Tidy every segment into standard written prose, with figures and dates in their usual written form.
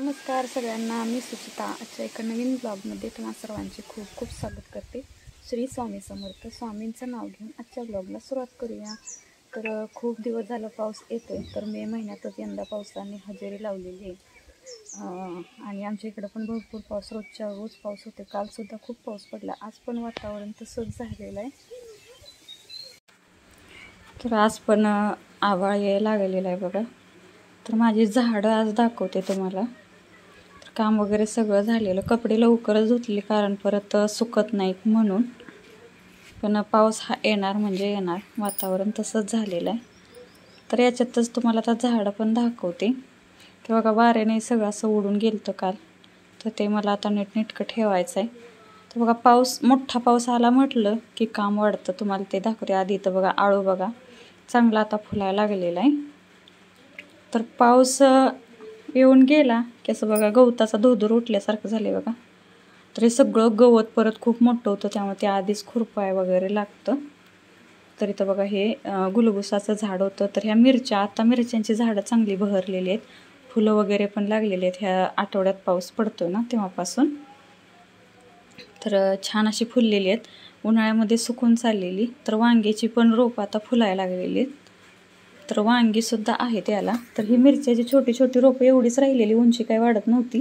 नमस्कार सगळ्यांना, मी सुचिता आजच्या एका नवीन ब्लॉगमध्ये तुम्हा सर्वांचे खूप खूप स्वागत करते। श्री स्वामी समर्थ स्वामींचं नाव घेऊन आजच्या ब्लॉगला सुरुवात करूया। तर खूप दिवस झाला पाऊस येतोय, तर मे महिन्यातच यंदा पावसाने हजेरी लावलेली आहे आणि आमच्या इकडे पण भरपूर पाऊस, रोजच्या रोज पाऊस होते। कालसुद्धा खूप पाऊस पडला, आज पण वातावरण तसंच झालेलं आहे। तर आज पण आभाळ यायला लागलेलं आहे बघा। तर माझी झाडं आज दाखवते तुम्हाला। तर काम वगैरे सगळं झालेलं, कपडे लवकरच धुतले कारण परत सुकत नाहीत म्हणून। पण पाऊस हा येणार म्हणजे येणार, वातावरण तसंच झालेलं आहे। तर याच्यातच तुम्हाला आता झाडं पण दाखवते की बघा, वाऱ्याने सगळं असं उडून गेलं काल, तर ते मला आता नीटनेटकं ठेवायचं आहे। तर बघा, पाऊस मोठा पाऊस आला म्हटलं की काम वाढतं, तुम्हाला ते दाखवते। आधी तर बघा आळू बघा चांगला आता फुलायला लागलेला आहे। तर पाऊस येऊन गेला की असं बघा गवताचा धोधर उठल्यासारखं झाले बघा। तर हे सगळं गवत परत खूप मोठं होतं, त्यामुळे ते आधीच खुरपाय वगैरे लागतं। तर इथं बघा हे गुलगुसाचं झाड होतं। तर ह्या मिरच्या, आता मिरच्यांची झाडं चांगली बहरलेली आहेत, फुलं वगैरे पण लागलेली आहेत। ह्या आठवड्यात पाऊस पडतो ना तेव्हापासून, तर छान अशी फुललेली आहेत, उन्हाळ्यामध्ये सुकून चाललेली। तर वांग्याची पण रोप आता फुलायला लागलेली आहेत, तर वांगी सुद्धा आहेत याला। तर ही मिरच्याची छोटी छोटी रोपं एवढीच राहिलेली, उंची काही वाढत नव्हती।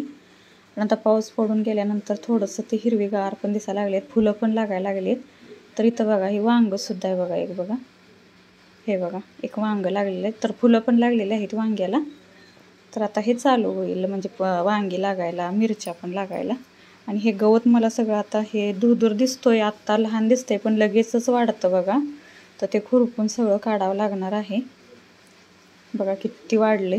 पण आता पाऊस पडून गेल्यानंतर थोडंसं ते हिरवीगार पण दिसायला लागलेत, फुलं पण लागायला लागलेत। तर इथं बघा हे वांग सुद्धा आहे बघा, एक बघा हे बघा एक वांग लागलेलं आहे, तर फुलं पण लागलेली आहेत वांग्याला। तर आता हे चालू होईल म्हणजे वांगी लागायला, मिरच्या पण लागायला। आणि हे गवत मला सगळं आता हे दूर दिसतोय, आत्ता लहान दिसतंय पण लगेचच वाढतं बघा। तर ते खुरपून सगळं काढावं लागणार आहे बघा, किती वाढले।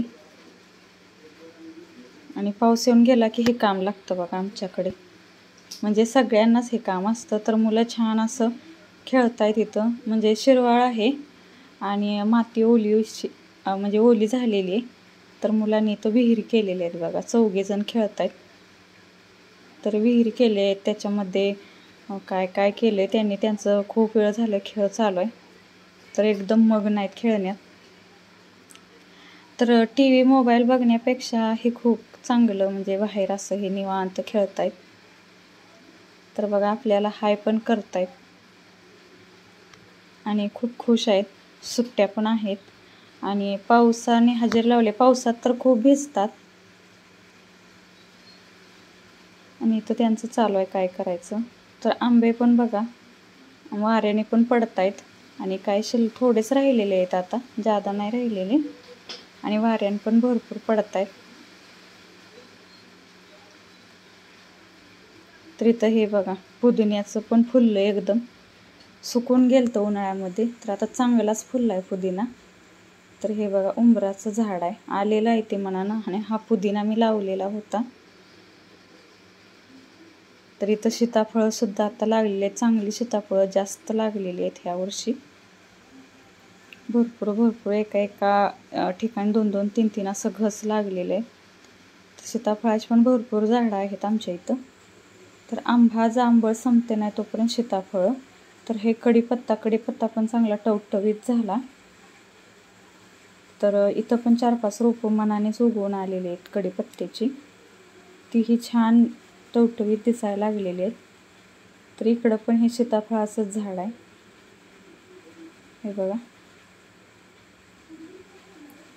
आणि पाऊस येऊन गेला की हे काम लागतं बघा आमच्याकडे, म्हणजे सगळ्यांनाच हे काम असतं। तर मुलं छान असं खेळतायत इथं, म्हणजे शिरवाळ आहे आणि माती ओली म्हणजे ओली झालेली आहे। तर मुलांनी इथं विहीर केलेले आहेत बघा, 4 जण खेळतायत। तर विहीर केले आहेत, त्याच्यामध्ये काय काय केले त्यांनी, त्यांचं खूप वेळ झालं खेळ चालू आहे, तर एकदम मग्न आहेत खेळण्यात। तर TV मोबाईल बघण्यापेक्षा हे खूप चांगलं, म्हणजे बाहेर असं हे निवांत खेळतायत। तर बघा आपल्याला हाय पण करतायत आणि खूप खुश आहेत, सुट्ट्या पण आहेत आणि पावसाने हजेरी लावले। पावसात तर खूप भिजतात आणि इथं त्यांचं चालू आहे काय करायचं। तर आंबे पण बघा वाऱ्याने पण पडतायत आणि काय थोडेच राहिलेले आहेत, आता जादा नाही राहिलेले, आणि वाऱ्याने पण भरपूर पडतायत। तर इथं हे बघा पुदिन्याचं पण फुललं, एकदम सुकून गेलं उन्हाळ्यामध्ये, तर आता चांगलाच फुलला आहे पुदिना। तर हे बघा उंबराचं झाड आहे, आलेलं आहे ते मनानं, आणि हा पुदिना मी लावलेला होता। तर इथं सीताफळं सुद्धा आता लागलेली आहेत, चांगली सीताफळं जास्त लागलेली आहेत ह्या वर्षी, भरपूर एका ठिकाणी 2-2, 3-3 असं घस लागलेलं आहे। तर सीताफळाची पण भरपूर झाडं आहेत आमच्या इथं। तर आंबा जांभळ संपते नाही तोपर्यंत सीताफळं। तर हे कढीपत्ता पण चांगला टवटवीत झाला। तर इथं पण 4-5 रोपं मनानेच उगवून आलेली आहेत कढीपत्त्याची, तीही छान टवटवीत दिसायला लागलेली आहेत। तर इकडं पण हे सीताफळाचंच झाड आहे, हे बघा।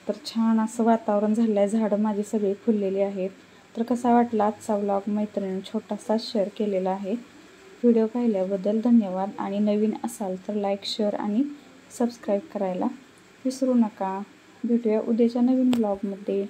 तर छान असं वातावरण झालं आहे, झाडं माझी सगळी फुललेली आहेत। तर कसा वाटला आजचा व्लॉग मैत्रिणी, छोटासा शेअर केलेला आहे। व्हिडिओ पाहिल्याबद्दल धन्यवाद, आणि नवीन असाल तर लाईक, शेअर आणि सबस्क्राईब करायला विसरू नका। भेटूया उद्याच्या नवीन ब्लॉगमध्ये।